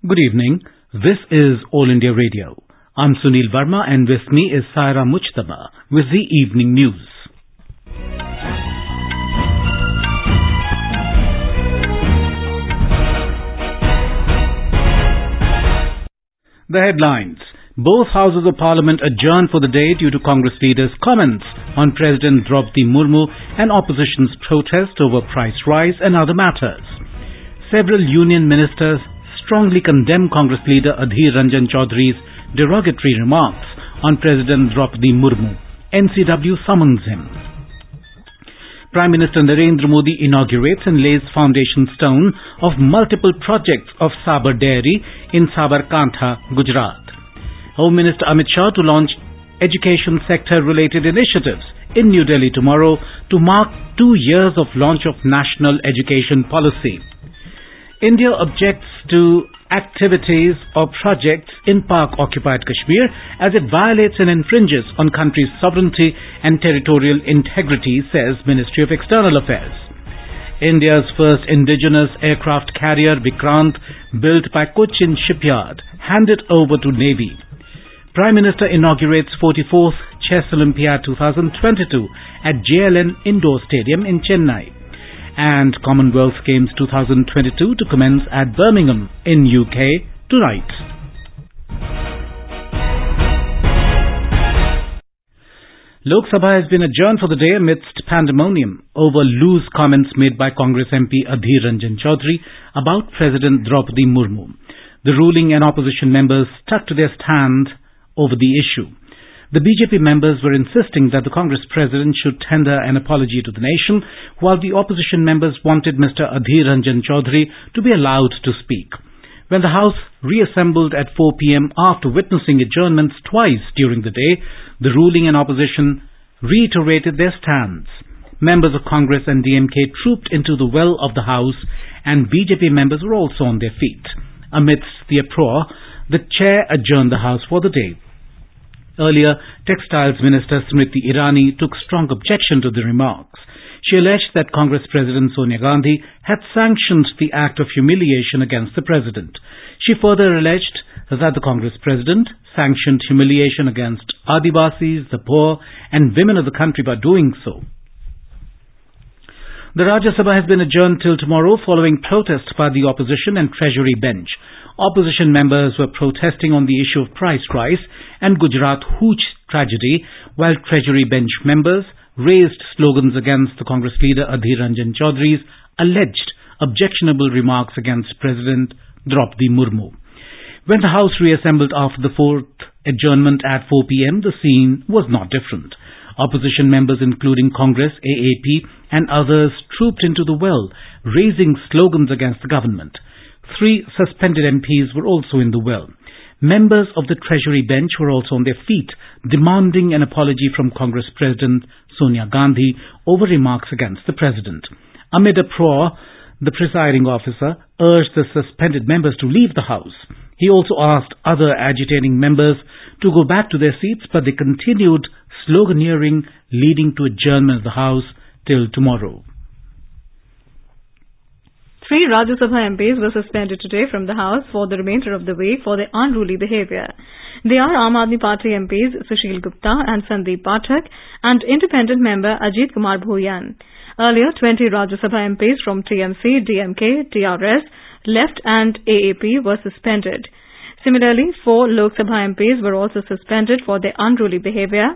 Good evening. This is All India Radio. I'm Sunil Verma and with me is Saira Mujtaba with the evening news. The headlines. Both houses of parliament adjourned for the day due to Congress leaders' comments on President Draupadi Murmu and opposition's protest over price rise and other matters. Several union ministers strongly condemned Congress leader Adhir Ranjan Chaudhary's derogatory remarks on President Draupadi Murmu. NCW summons him. Prime Minister Narendra Modi inaugurates and lays foundation stone of multiple projects of Sabha Dairy in Sabarkantha, Gujarat. Home Minister Amit Shah to launch education sector-related initiatives in New Delhi tomorrow to mark 2 years of launch of National Education Policy. India objects to activities or projects in Pak-occupied Kashmir as it violates and infringes on country's sovereignty and territorial integrity, says Ministry of External Affairs. India's first indigenous aircraft carrier Vikrant, built by Cochin Shipyard, handed over to Navy. Prime Minister inaugurates 44th Chess Olympiad 2022 at JLN Indoor Stadium in Chennai. And Commonwealth Games 2022 to commence at Birmingham in UK tonight. Lok Sabha has been adjourned for the day amidst pandemonium over loose comments made by Congress MP Adhir Ranjan Chaudhary about President Draupadi Murmu. The ruling and opposition members stuck to their stand over the issue. The BJP members were insisting that the Congress president should tender an apology to the nation, while the opposition members wanted Mr. Adhir Ranjan Chaudhary to be allowed to speak. When the House reassembled at 4 p.m. after witnessing adjournments twice during the day, the ruling and opposition reiterated their stands. Members of Congress and DMK trooped into the well of the House, and BJP members were also on their feet. Amidst the uproar, the chair adjourned the House for the day. Earlier, Textiles Minister Smriti Irani took strong objection to the remarks. She alleged that Congress President Sonia Gandhi had sanctioned the act of humiliation against the President. She further alleged that the Congress President sanctioned humiliation against Adivasis, the poor and women of the country by doing so. The Rajya Sabha has been adjourned till tomorrow following protest by the opposition and Treasury bench. Opposition members were protesting on the issue of price rise and Gujarat hooch tragedy, while Treasury bench members raised slogans against the Congress leader Adhir Ranjan Chaudhary's alleged objectionable remarks against President Draupadi Murmu. When the House reassembled after the fourth adjournment at 4 p.m., the scene was not different. Opposition members including Congress, AAP and others trooped into the well, raising slogans against the government. 3 suspended MPs were also in the well. Members of the Treasury bench were also on their feet, demanding an apology from Congress President Sonia Gandhi over remarks against the President. Amid uproar, the presiding officer urged the suspended members to leave the House. He also asked other agitating members to go back to their seats, but they continued sloganeering, leading to adjournment of the House till tomorrow. 3 Rajya Sabha MPs were suspended today from the House for the remainder of the week for their unruly behaviour. They are Aam Aadmi Party MPs Sushil Gupta and Sandeep Pathak and independent member Ajit Kumar Bhuyan. Earlier, 20 Rajya Sabha MPs from TMC, DMK, TRS, Left and AAP were suspended. Similarly, 4 Lok Sabha MPs were also suspended for their unruly behaviour.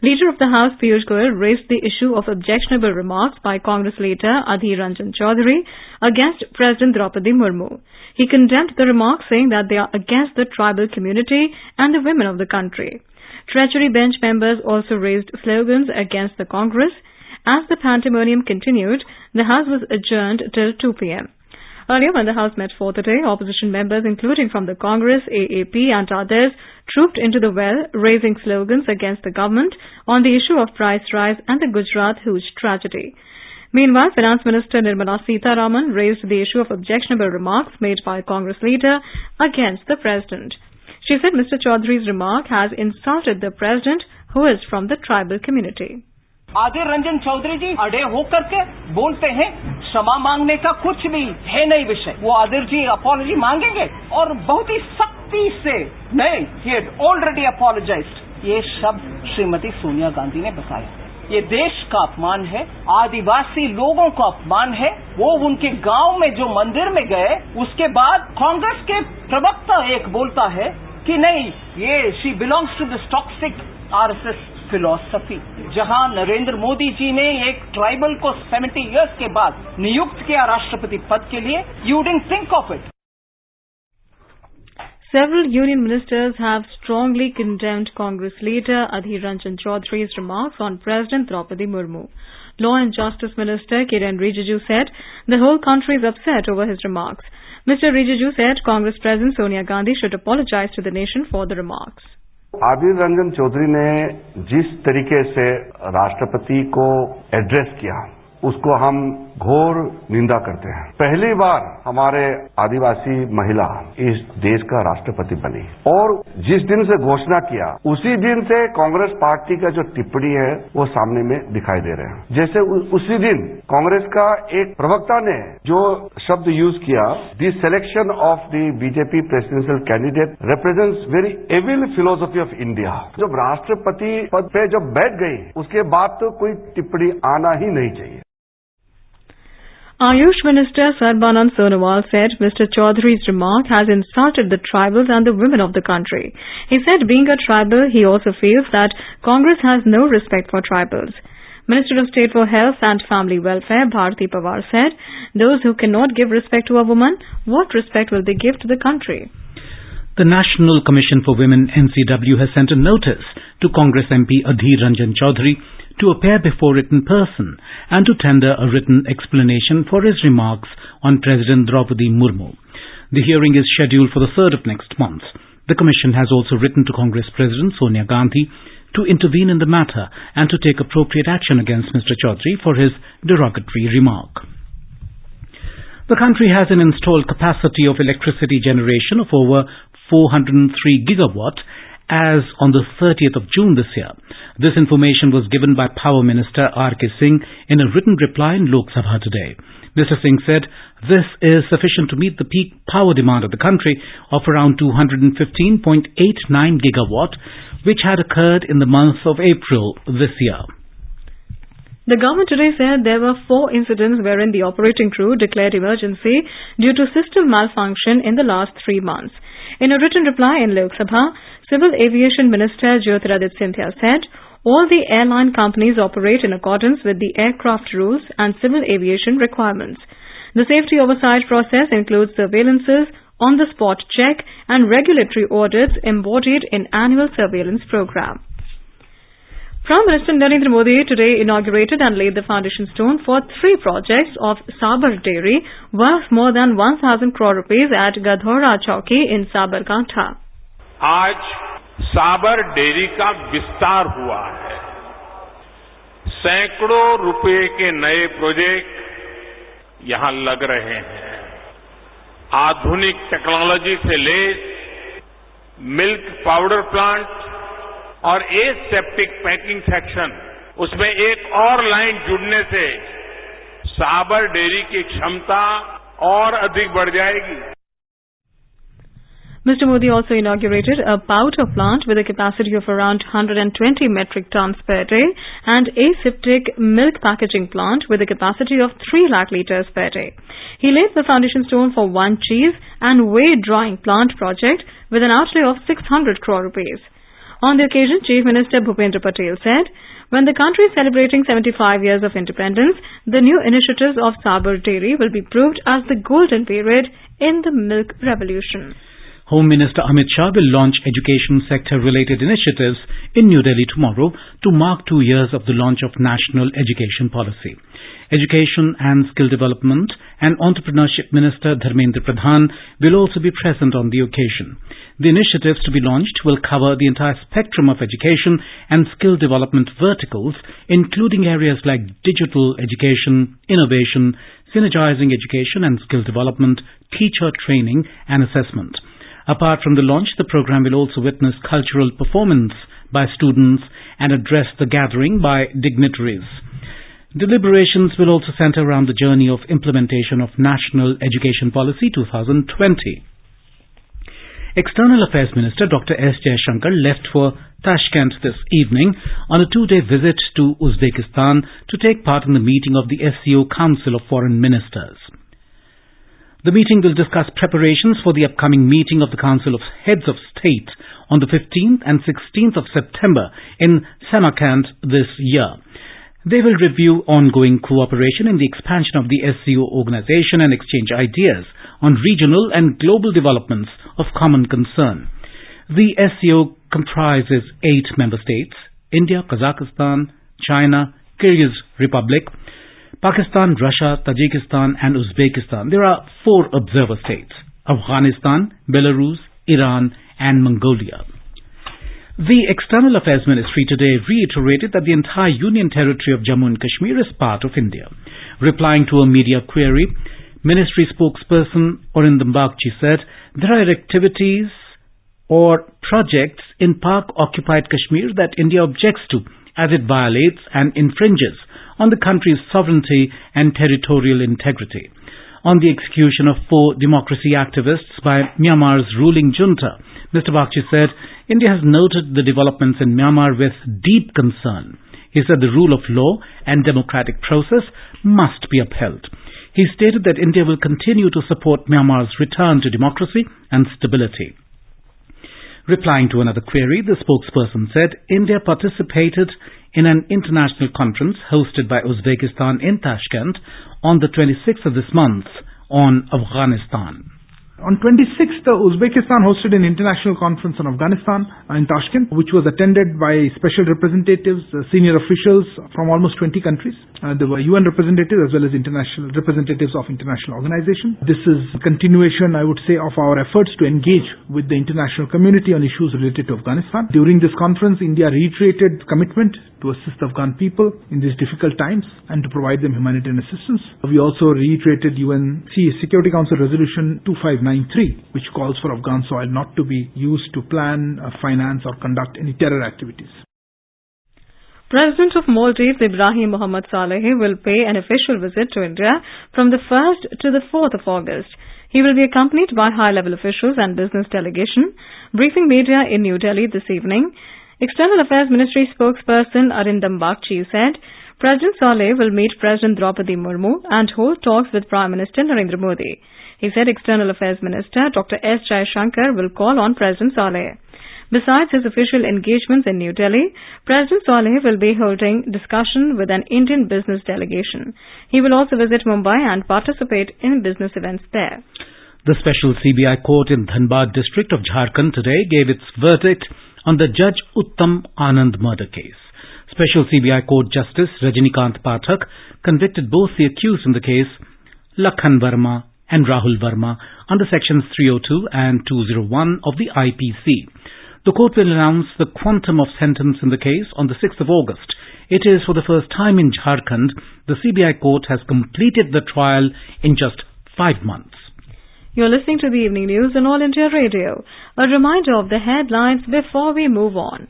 Leader of the House Piyush Goyal raised the issue of objectionable remarks by Congress leader Adhir Ranjan Chaudhary against President Draupadi Murmu. He condemned the remarks, saying that they are against the tribal community and the women of the country. Treasury bench members also raised slogans against the Congress. As the pandemonium continued, the House was adjourned till 2 p.m. Earlier, when the House met for the day, opposition members, including from the Congress, AAP and others, trooped into the well, raising slogans against the government on the issue of price rise and the Gujarat hooch tragedy. Meanwhile, Finance Minister Nirmala Sitharaman raised the issue of objectionable remarks made by Congress leader against the President. She said Mr. Chaudhary's remark has insulted the President, who is from the tribal community. आदिर रंजन चौधरी जी अड़े होकर के बोलते हैं क्षमा मांगने का कुछ भी है नहीं विषय। वो आदिर जी अपॉलॉजी मांगेंगे और बहुत ही सख्ती से नहीं, he had already apologized। ये शब्द श्रीमती सोनिया गांधी ने बताया। ये देश का अपमान है, आदिवासी लोगों का अपमान है। वो उनके गांव में जो मंदिर में गए, उसके बाद कांग्रेस के प्रवक्ता एक बोलता है कि नहीं, ये she belongs to this toxic RSS philosophy. जहां नरेंद्र मोदी जी ने एक ट्राइबल को 70 इयर्स के बाद नियुक्त किया राष्ट्रपति पद के लिए, you didn't think of it. Several union ministers have strongly condemned Congress leader Adhir Ranjan Chaudhary's remarks on President Draupadi Murmu. Law and Justice Minister Kiren Rijiju said the whole country is upset over his remarks. Mr. Rijiju said Congress President Sonia Gandhi should apologize to the nation for the remarks. आदिर रंजन चौधरी ने जिस तरीके से राष्ट्रपति को address किया, उसको हम घोर निंदा करते हैं। पहली बार हमारे आदिवासी महिला इस देश का राष्ट्रपति बनी और जिस दिन से घोषणा किया, उसी दिन से कांग्रेस पार्टी का जो टिप्पणी है वो सामने में दिखाई दे रहे हैं। जैसे उसी दिन कांग्रेस का एक प्रवक्ता ने जो शब्द यूज किया, the selection of the BJP presidential candidate represents very evil philosophy of India. जब राष्ट्रपति पद पे जब बैठ गई, उसके बाद तो कोई टिप्पणी आना ही नहीं चाहिए। Ayush Minister Sarbanand Sonowal said Mr. Chaudhary's remark has insulted the tribals and the women of the country. He said being a tribal, he also feels that Congress has no respect for tribals. Minister of State for Health and Family Welfare Bharti Pawar said those who cannot give respect to a woman, what respect will they give to the country? The National Commission for Women NCW has sent a notice to Congress MP Adhir Ranjan Chaudhary to appear before it in person and to tender a written explanation for his remarks on President Draupadi Murmu. The hearing is scheduled for the 3rd of next month. The Commission has also written to Congress President Sonia Gandhi to intervene in the matter and to take appropriate action against Mr. Chaudhary for his derogatory remark. The country has an installed capacity of electricity generation of over 403 gigawatt as on the 30th of June this year. This information was given by Power Minister R.K. Singh in a written reply in Lok Sabha today. Mr. Singh said this is sufficient to meet the peak power demand of the country of around 215.89 gigawatt, which had occurred in the month of April this year. The government today said there were 4 incidents wherein the operating crew declared emergency due to system malfunction in the last 3 months. In a written reply in Lok Sabha, Civil Aviation Minister Jyotiraditya Scindia said all the airline companies operate in accordance with the aircraft rules and civil aviation requirements. The safety oversight process includes surveillances, on-the-spot check and regulatory audits embodied in annual surveillance program. Prime Minister Narendra Modi today inaugurated and laid the foundation stone for 3 projects of Sabha Dairy worth more than 1,000 crore rupees at Gadhora Chowki in Sabarkantha. आज साबर dairy का विस्तार हुआ है। सैकड़ों रुपए के नए प्रोजेक्ट यहां लग रहे हैं। आधुनिक टेक्नोलॉजी से लैस मिल्क पाउडर प्लांट और एसेप्टिक पैकिंग सेक्शन, उसमें एक और लाइन जुड़ने से साबर डेयरी की क्षमता और अधिक बढ़ जाएगी। Mr. Modi also inaugurated a powder plant with a capacity of around 120 metric tons per day and aseptic milk packaging plant with a capacity of 3 lakh litres per day. He laid the foundation stone for 1 cheese and whey drying plant project with an outlay of 600 crore rupees. On the occasion, Chief Minister Bhupendra Patel said, when the country is celebrating 75 years of independence, the new initiatives of Sabar Dairy will be proved as the golden period in the milk revolution. Home Minister Amit Shah will launch education sector-related initiatives in New Delhi tomorrow to mark 2 years of the launch of National Education Policy. Education and Skill Development and Entrepreneurship Minister Dharmendra Pradhan will also be present on the occasion. The initiatives to be launched will cover the entire spectrum of education and skill development verticals, including areas like digital education, innovation, synergizing education and skill development, teacher training and assessment. Apart from the launch, the program will also witness cultural performance by students and addressed the gathering by dignitaries. Deliberations will also center around the journey of implementation of National Education Policy 2020. External Affairs Minister Dr. S. Jaishankar left for Tashkent this evening on a 2-day visit to Uzbekistan to take part in the meeting of the SCO Council of Foreign Ministers. The meeting will discuss preparations for the upcoming meeting of the Council of Heads of State on the 15th and 16th of September in Samarkand this year. They will review ongoing cooperation in the expansion of the SCO organization and exchange ideas on regional and global developments of common concern. The SCO comprises 8 member states: India, Kazakhstan, China, Kyrgyz Republic, Pakistan, Russia, Tajikistan and Uzbekistan. There are 4 observer states: Afghanistan, Belarus, Iran and Mongolia. The External Affairs Ministry today reiterated that the entire Union Territory of Jammu and Kashmir is part of India. Replying to a media query, Ministry spokesperson Arindam Bagchi said there are activities or projects in Pak-occupied Kashmir that India objects to as it violates and infringes on the country's sovereignty and territorial integrity. On the execution of 4 democracy activists by Myanmar's ruling junta, Mr. Bagchi said India has noted the developments in Myanmar with deep concern. He said the rule of law and democratic process must be upheld. He stated that India will continue to support Myanmar's return to democracy and stability. Replying to another query, the spokesperson said India participated in an international conference hosted by Uzbekistan in Tashkent on the 26th of this month on Afghanistan. On 26th, Uzbekistan hosted an international conference on Afghanistan in Tashkent, which was attended by special representatives, senior officials from almost 20 countries. There were UN representatives as well as international representatives of international organizations. This is a continuation, I would say, of our efforts to engage with the international community on issues related to Afghanistan. During this conference, India reiterated commitment to assist Afghan people in these difficult times and to provide them humanitarian assistance. We also reiterated UN Security Council Resolution 2593, which calls for Afghan soil not to be used to plan, finance or conduct any terror activities. President of Maldives Ibrahim Mohammed Saleh will pay an official visit to India from the 1st to the 4th of August. He will be accompanied by high-level officials and business delegation. Briefing media in New Delhi this evening, External Affairs Ministry spokesperson Arindam Bagchi said President Saleh will meet President Draupadi Murmu and hold talks with Prime Minister Narendra Modi. He said External Affairs Minister Dr. S. Jaishankar will call on President Saleh. Besides his official engagements in New Delhi, President Saleh will be holding discussion with an Indian business delegation. He will also visit Mumbai and participate in business events there. The special CBI court in Dhanbad district of Jharkhand today gave its verdict on the Judge Uttam Anand murder case. Special CBI Court Justice Rajnikant Pathak convicted both the accused in the case, Lakhan Verma and Rahul Verma, under sections 302 and 201 of the IPC. The court will announce the quantum of sentence in the case on the 6th of August. It is for the first time in Jharkhand the CBI court has completed the trial in just 5 months. You're listening to the Evening News on All India Radio. A reminder of the headlines before we move on.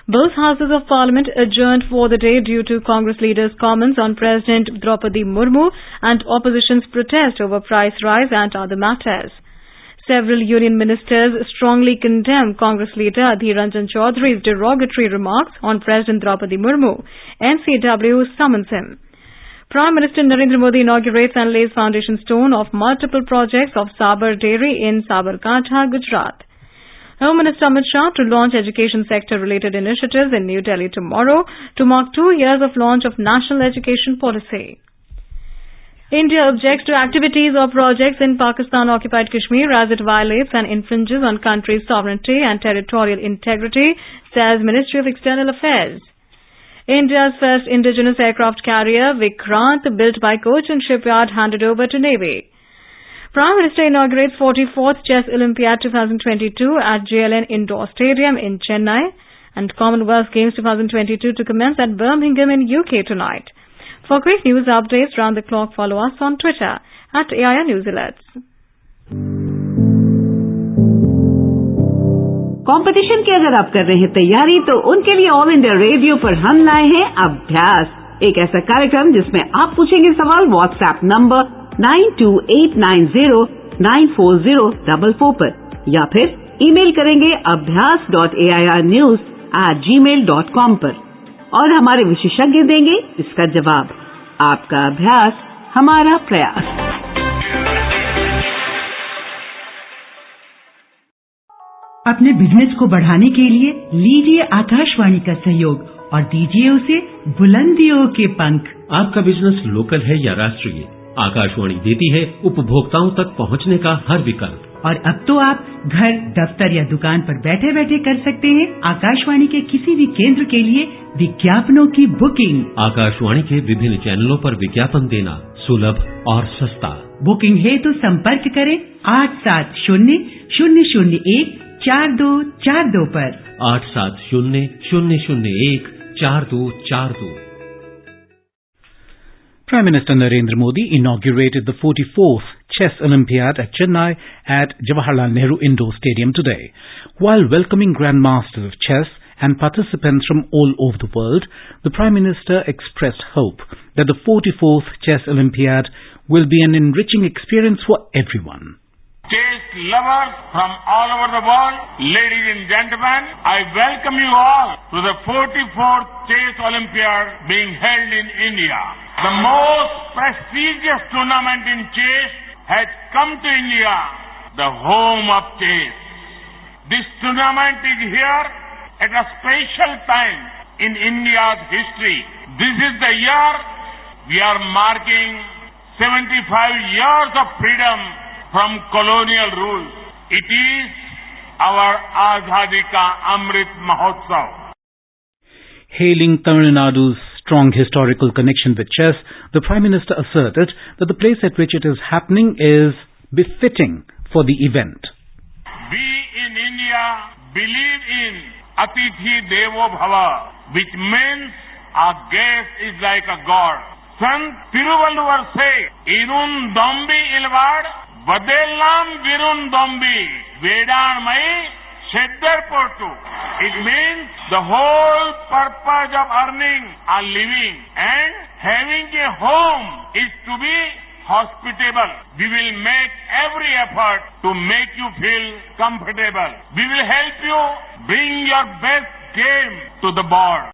Both houses of Parliament adjourned for the day due to Congress leaders' comments on President Draupadi Murmu and opposition's protest over price rise and other matters. Several union ministers strongly condemned Congress leader Adhir Ranjan Chaudhary's derogatory remarks on President Draupadi Murmu. NCW summons him. Prime Minister Narendra Modi inaugurates and lays foundation stone of multiple projects of Sabar Dairy in Sabarkantha, Gujarat. Home Minister Amit Shah to launch education sector-related initiatives in New Delhi tomorrow to mark 2 years of launch of National Education Policy. India objects to activities or projects in Pakistan-occupied Kashmir as it violates and infringes on country's sovereignty and territorial integrity, says Ministry of External Affairs. India's first indigenous aircraft carrier, Vikrant, built by Cochin Shipyard, handed over to Navy. Prime Minister inaugurates 44th Chess Olympiad 2022 at JLN Indoor Stadium in Chennai, and Commonwealth Games 2022 to commence at Birmingham in UK tonight. For quick news updates round the clock, follow us on Twitter at AIR News Alerts. Competition की अगर आप कर रहे हैं तैयारी, तो उनके लिए ऑल इंडिया रेडियो पर हम लाए हैं अभ्यास, एक ऐसा कार्यक्रम जिसमें आप पूछेंगे सवाल व्हाट्सएप नंबर 9289094044 पर, या फिर ईमेल करेंगे abhyas.airnews@gmail.com पर, और हमारे विशेषज्ञ देंगे इसका जवाब। आपका अभ्यास हमारा प्रयास। अपने बिजनेस को बढ़ाने के लिए लीजिए आकाशवाणी का सहयोग और दीजिए उसे बुलंदियों के पंख। आपका बिजनेस लोकल है या राष्ट्रीय, आकाशवाणी देती है उपभोक्ताओं तक पहुंचने का हर विकल्प। और अब तो आप घर, दफ्तर या दुकान पर बैठे बैठे कर सकते हैं आकाशवाणी के किसी भी केंद्र के लिए विज्ञापनों की बुकिंग। आकाशवाणी के विभिन्न चैनलों पर विज्ञापन देना सुलभ और सस्ता। बुकिंग हेतु संपर्क करें 8700014242 पर 8700014242। Prime Minister Narendra Modi inaugurated the 44th Chess Olympiad at Chennai at Jawaharlal Nehru Indoor Stadium today. While welcoming grandmasters of chess and participants from all over the world, the Prime Minister expressed hope that the 44th Chess Olympiad will be an enriching experience for everyone. Chess lovers from all over the world, ladies and gentlemen, I welcome you all to the 44th Chess Olympiad being held in India. The most prestigious tournament in chess has come to India, the home of chess. This tournament is here at a special time in India's history. This is the year we are marking 75 years of freedom from colonial rule. It is our Azadi Ka Amrit Mahotsav. Hailing Tamil Nadu's strong historical connection with chess, the Prime Minister asserted that the place at which it is happening is befitting for the event. We in India believe in Atithi Devo Bhava, which means our guest is like a god. Sant Tiruvalluvar say, Irun Dombi Ilvad, Vadellam Virun Dombi, Vedanmai, Sheddar Portu. It means the whole purpose of earning a living and having a home is to be hospitable. We will make every effort to make you feel comfortable. We will help you bring your best game to the board.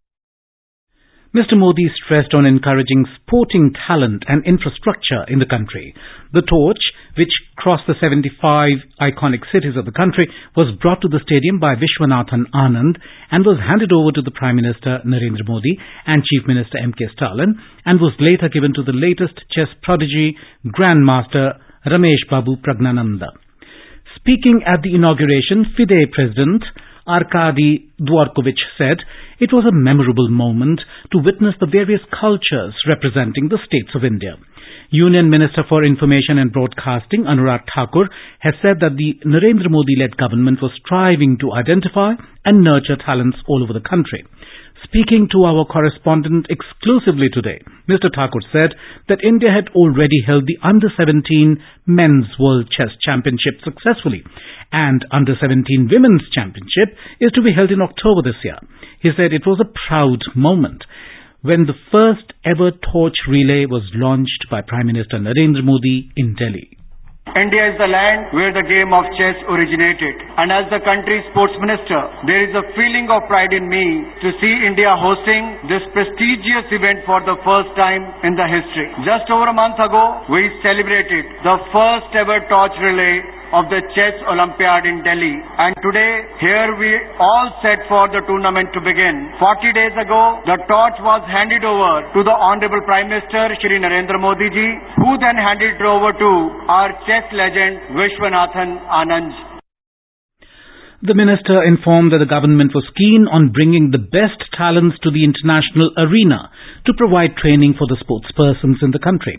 Mr. Modi stressed on encouraging sporting talent and infrastructure in the country. The torch, which crossed the 75 iconic cities of the country, was brought to the stadium by Vishwanathan Anand and was handed over to the Prime Minister Narendra Modi and Chief Minister M.K. Stalin, and was later given to the latest chess prodigy, Grandmaster Ramesh Babu Pragnananda. Speaking at the inauguration, FIDE President Arkady Dvorkovich said it was a memorable moment to witness the various cultures representing the states of India. Union Minister for Information and Broadcasting Anurag Thakur has said that the Narendra Modi-led government was striving to identify and nurture talents all over the country. Speaking to our correspondent exclusively today, Mr. Thakur said that India had already held the Under-17 Men's World Chess Championship successfully, and Under-17 Women's Championship is to be held in October this year. He said it was a proud moment when the first ever torch relay was launched by Prime Minister Narendra Modi in Delhi. India is the land where the game of chess originated, and as the country's sports minister, there is a feeling of pride in me to see India hosting this prestigious event for the first time in the history. Just over a month ago, we celebrated the first ever torch relay of the Chess Olympiad in Delhi, and today here we all set for the tournament to begin. 40 days ago, the torch was handed over to the Honorable Prime Minister Shri Narendra Modi ji, who then handed it over to our chess legend Vishwanathan Anand. The minister informed that the government was keen on bringing the best talents to the international arena to provide training for the sportspersons in the country.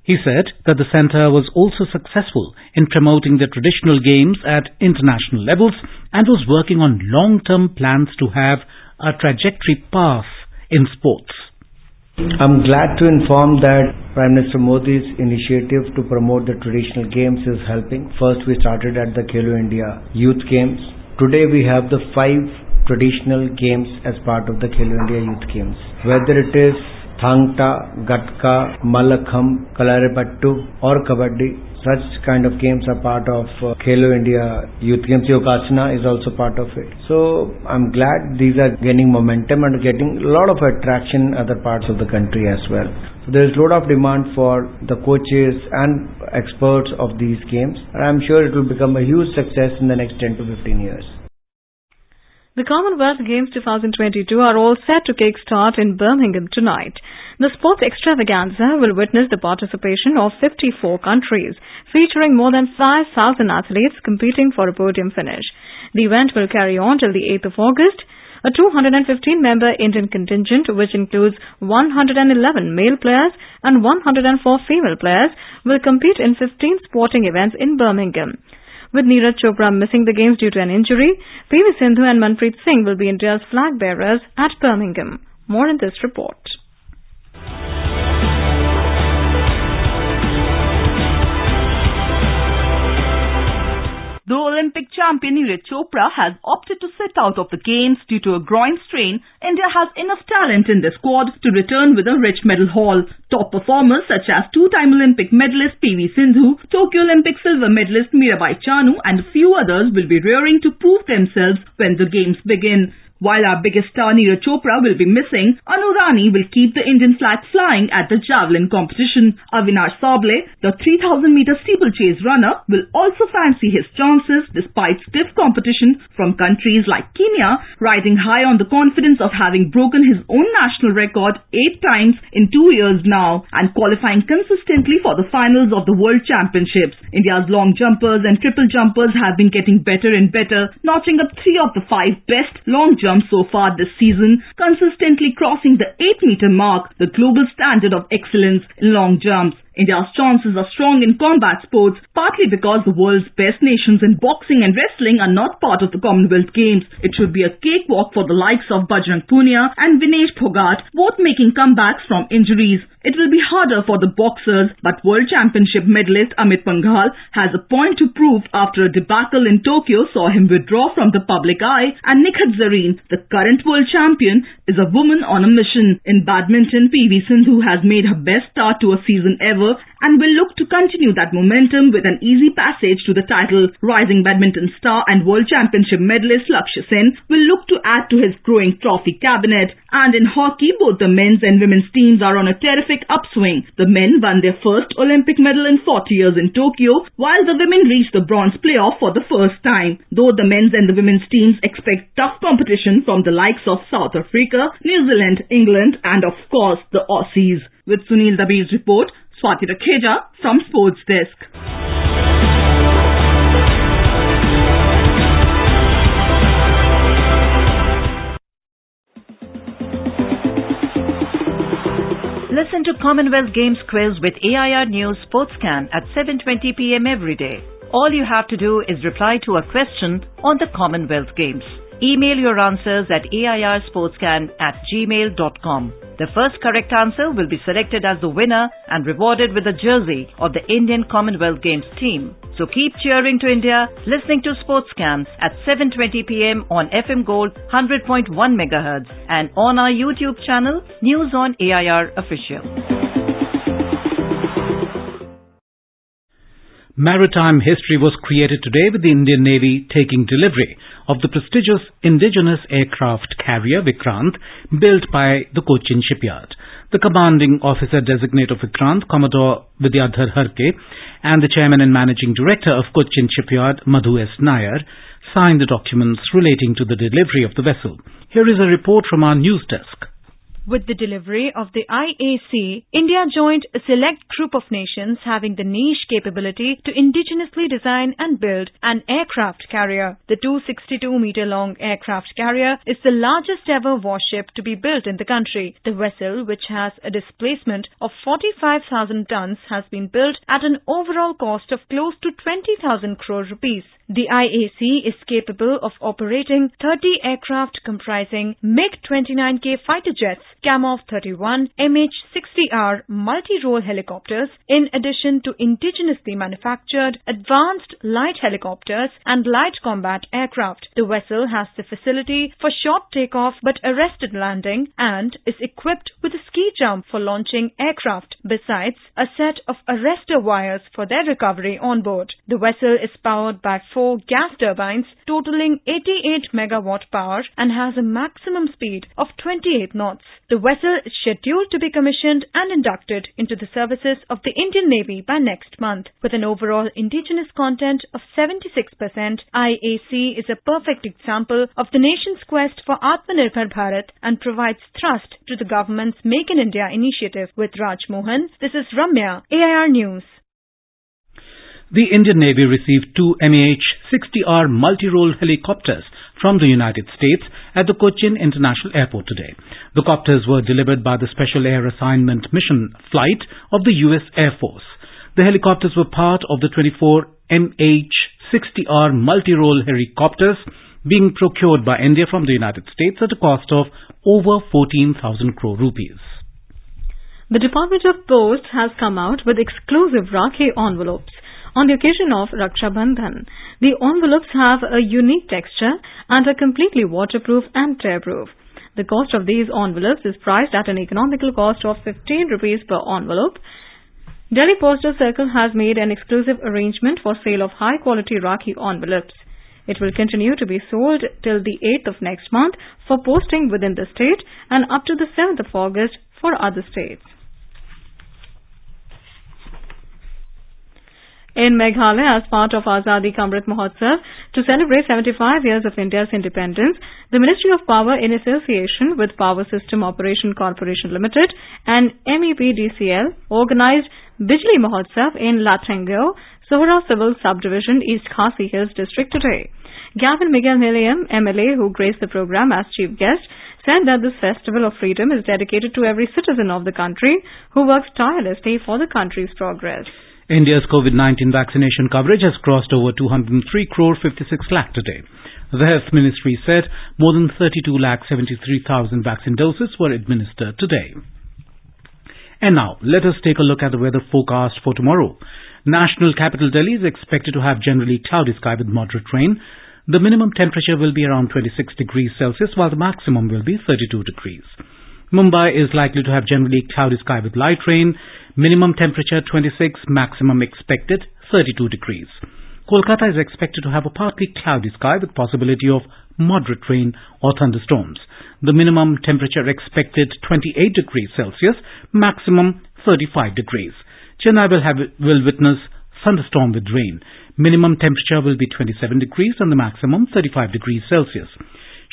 He said that the centre was also successful in promoting the traditional games at international levels and was working on long-term plans to have a trajectory path in sports. I'm glad to inform that Prime Minister Modi's initiative to promote the traditional games is helping. First, we started at the Khelo India Youth Games. today we have the 5 traditional games as part of the Khelo India Youth Games. Whether it is Thangta, Gatka, Malakham, Kalaribattu or Kabaddi, such kind of games are part of Khelo India Youth Games. Yokasana is also part of it. So I'm glad these are gaining momentum and getting a lot of attraction in other parts of the country as well. So there is a lot of demand for the coaches and experts of these games, and I'm sure it will become a huge success in the next 10 to 15 years. The Commonwealth Games 2022 are all set to kick-start in Birmingham tonight. The sports extravaganza will witness the participation of 54 countries, featuring more than 5,000 athletes competing for a podium finish. The event will carry on till the 8th of August. A 215-member Indian contingent, which includes 111 male players and 104 female players, will compete in 15 sporting events in Birmingham. With Neeraj Chopra missing the games due to an injury, PV Sindhu and Manpreet Singh will be India's flag bearers at Birmingham. More in this report. The Olympic champion Neeraj Chopra has opted to sit out of the games due to a groin strain. India has enough talent in the squad to return with a rich medal haul. Top performers such as two-time Olympic medalist PV Sindhu, Tokyo Olympic silver medalist Mirabai Chanu and a few others will be rearing to prove themselves when the games begin. While our biggest star Neeraj Chopra will be missing, Anu Rani will keep the Indian flag flying at the javelin competition. Avinash Sable, the 3,000-meter steeplechase runner, will also fancy his chances despite stiff competition from countries like Kenya, riding high on the confidence of having broken his own national record 8 times in 2 years now and qualifying consistently for the finals of the World Championships. India's long jumpers and triple jumpers have been getting better and better, notching up 3 of the 5 best long jumps so far this season, consistently crossing the 8-meter mark, the global standard of excellence in long jumps. India's chances are strong in combat sports, partly because the world's best nations in boxing and wrestling are not part of the Commonwealth Games. It should be a cakewalk for the likes of Bajrang Punia and Vinesh Phogat, both making comebacks from injuries. It will be harder for the boxers, but World Championship medalist Amit Panghal has a point to prove after a debacle in Tokyo saw him withdraw from the public eye, and Nikhat Zareen, the current world champion, is a woman on a mission. In badminton, PV Sindhu has made her best start to a season ever and will look to continue that momentum with an easy passage to the title. Rising badminton star and World Championship medalist Lakshya Sen will look to add to his growing trophy cabinet. And in hockey, both the men's and women's teams are on a terrific upswing. The men won their first Olympic medal in 40 years in Tokyo, while the women reached the bronze playoff for the first time. Though the men's and the women's teams expect tough competition from the likes of South Africa, New Zealand, England and of course the Aussies. With Sunil Dabir's report, Swati Rakheja from Sports Desk. Listen to Commonwealth Games quiz with AIR News Sportscan at 7:20 p.m. every day. All you have to do is reply to a question on the Commonwealth Games. Email your answers at airsportscan@gmail.com. The first correct answer will be selected as the winner and rewarded with a jersey of the Indian Commonwealth Games team. So keep cheering to India, listening to Sportscan at 7:20 p.m. on FM Gold 100.1 MHz and on our YouTube channel, News on AIR Official. Maritime history was created today with the Indian Navy taking delivery of the prestigious Indigenous aircraft carrier Vikrant, built by the Cochin Shipyard. The commanding officer designate of Vikrant, Commodore Vidyadhar Harke, and the chairman and managing director of Cochin Shipyard, Madhu S. Nair, signed the documents relating to the delivery of the vessel. Here is a report from our news desk. With the delivery of the IAC, India joined a select group of nations having the niche capability to indigenously design and build an aircraft carrier. The 262-meter-long aircraft carrier is the largest ever warship to be built in the country. The vessel, which has a displacement of 45,000 tons, has been built at an overall cost of close to 20,000 crore rupees. The IAC is capable of operating 30 aircraft comprising MiG-29K fighter jets, Camov-31, MH-60R multi-role helicopters, in addition to indigenously manufactured advanced light helicopters and light combat aircraft. The vessel has the facility for short takeoff but arrested landing and is equipped with a ski jump for launching aircraft, besides a set of arrestor wires for their recovery on board. The vessel is powered by 4 gas turbines totaling 88 megawatt power and has a maximum speed of 28 knots. The vessel is scheduled to be commissioned and inducted into the services of the Indian Navy by next month. With an overall indigenous content of 76%, IAC is a perfect example of the nation's quest for Atmanirbhar Bharat and provides thrust to the government's Make in India initiative. With Raj Mohan, this is Ramya, AIR News. The Indian Navy received 2 MH-60R multi-role helicopters from the United States at the Cochin International Airport today. The copters were delivered by the Special Air Assignment Mission Flight of the U.S. Air Force. The helicopters were part of the 24 MH-60R multi-role helicopters being procured by India from the United States at a cost of over 14,000 crore rupees. The Department of Post has come out with exclusive Rakhi envelopes on the occasion of Raksha Bandhan. The envelopes have a unique texture and are completely waterproof and tear-proof. The cost of these envelopes is priced at an economical cost of 15 rupees per envelope. Delhi Postal Circle has made an exclusive arrangement for sale of high-quality Rakhi envelopes. It will continue to be sold till the 8th of next month for posting within the state and up to the 7th of August for other states. In Meghalaya, as part of Azadi Ka Amrit Mahotsav, to celebrate 75 years of India's independence, the Ministry of Power, in association with Power System Operation Corporation Limited and MEPDCL, organized Bijli Mahotsav in Lathango, Sohra Civil Subdivision, East Khasi Hills District today. Gavin Miguel Nilayam, MLA, who graced the program as chief guest, said that this festival of freedom is dedicated to every citizen of the country who works tirelessly for the country's progress. India's COVID-19 vaccination coverage has crossed over 203 crore 56 lakh today. The Health Ministry said more than 32 lakh 73,000 vaccine doses were administered today. And now, let us take a look at the weather forecast for tomorrow. National capital Delhi is expected to have generally cloudy sky with moderate rain. The minimum temperature will be around 26 degrees Celsius, while the maximum will be 32 degrees. Mumbai is likely to have generally cloudy sky with light rain. Minimum temperature 26, maximum expected 32 degrees. Kolkata is expected to have a partly cloudy sky with possibility of moderate rain or thunderstorms. The minimum temperature expected 28 degrees Celsius, maximum 35 degrees. Chennai will witness thunderstorm with rain. Minimum temperature will be 27 degrees and the maximum 35 degrees Celsius.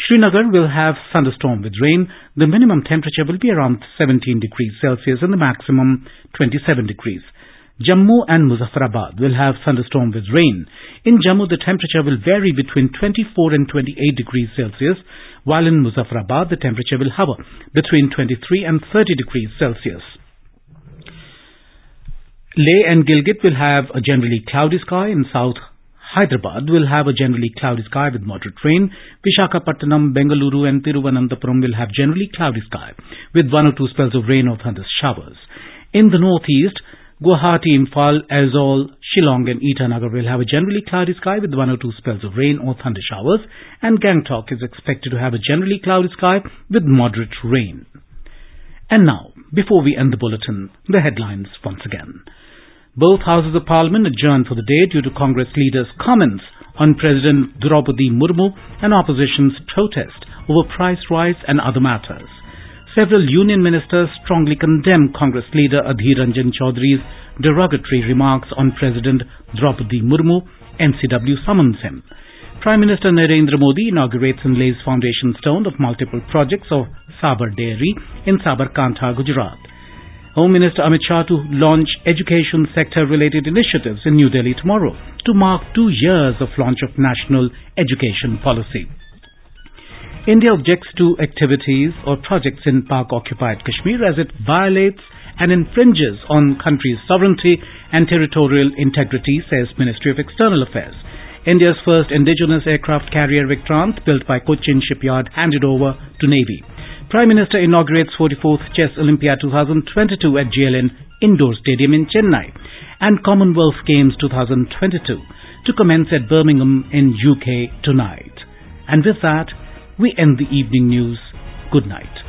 Srinagar will have thunderstorm with rain. The minimum temperature will be around 17 degrees Celsius and the maximum 27 degrees. Jammu and Muzaffarabad will have thunderstorm with rain. In Jammu, the temperature will vary between 24 and 28 degrees Celsius, while in Muzaffarabad, the temperature will hover between 23 and 30 degrees Celsius. Leh and Gilgit will have a generally cloudy sky. In South Hyderabad will have a generally cloudy sky with moderate rain. Visakhapatnam, Bengaluru and Tiruvananthapuram will have generally cloudy sky with 1 or 2 spells of rain or thunder showers. In the northeast, Guwahati, Imphal, Aizawl, Shillong and Itanagar will have a generally cloudy sky with 1 or 2 spells of rain or thunder showers, and Gangtok is expected to have a generally cloudy sky with moderate rain. And now, before we end the bulletin, the headlines once again. Both houses of parliament adjourned for the day due to Congress leaders' comments on President Draupadi Murmu and opposition's protest over price rise and other matters. Several union ministers strongly condemned Congress leader Adhir Ranjan Chaudhary's derogatory remarks on President Draupadi Murmu. NCW summons him. Prime Minister Narendra Modi inaugurates and lays foundation stone of multiple projects of Sabha Dairy in Sabarkantha, Gujarat. Home Minister Amit Shah to launch education sector-related initiatives in New Delhi tomorrow to mark 2 years of launch of National Education Policy. India objects to activities or projects in Pak-occupied Kashmir as it violates and infringes on country's sovereignty and territorial integrity, says Ministry of External Affairs. India's first indigenous aircraft carrier Vikrant, built by Cochin Shipyard, handed over to Navy. Prime Minister inaugurates 44th Chess Olympiad 2022 at JLN Indoor Stadium in Chennai, and Commonwealth Games 2022 to commence at Birmingham in UK tonight. And with that, we end the evening news. Good night.